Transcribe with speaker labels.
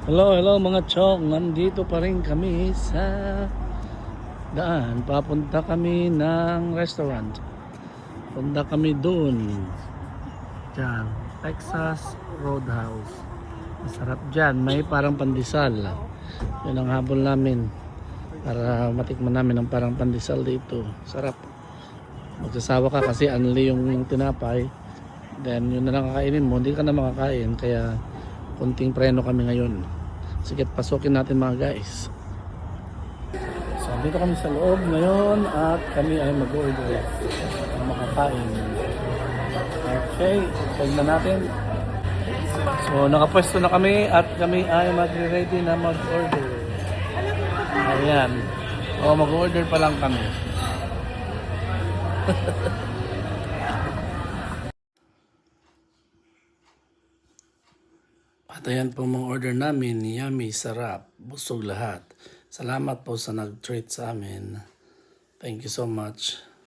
Speaker 1: Hello, hello mga chok. Nandito pa rin kami sa daan. Papunta kami ng restaurant. Punta kami dun. Diyan, Texas Roadhouse. Masarap dyan. May parang pandesal. Yun ang habol namin. Para matikman namin ang parang pandesal dito. Sarap. Magsasawa ka kasi anli yung tinapay. Then yun na lang kakainin mo. Hindi ka na makakain. Kaya kunting preno kami ngayon. Sige, pasukin natin mga guys. So, dito kami sa loob ngayon at kami ay mag-order para makakain. Okay, tignan natin. So, nakapwesto na kami at kami ay mag-ready na mag-order. Ayan. O, mag-order pa lang kami. At ayan po mga order namin, yummy, sarap, busog lahat. Salamat po sa nag-treat sa amin. Thank you so much.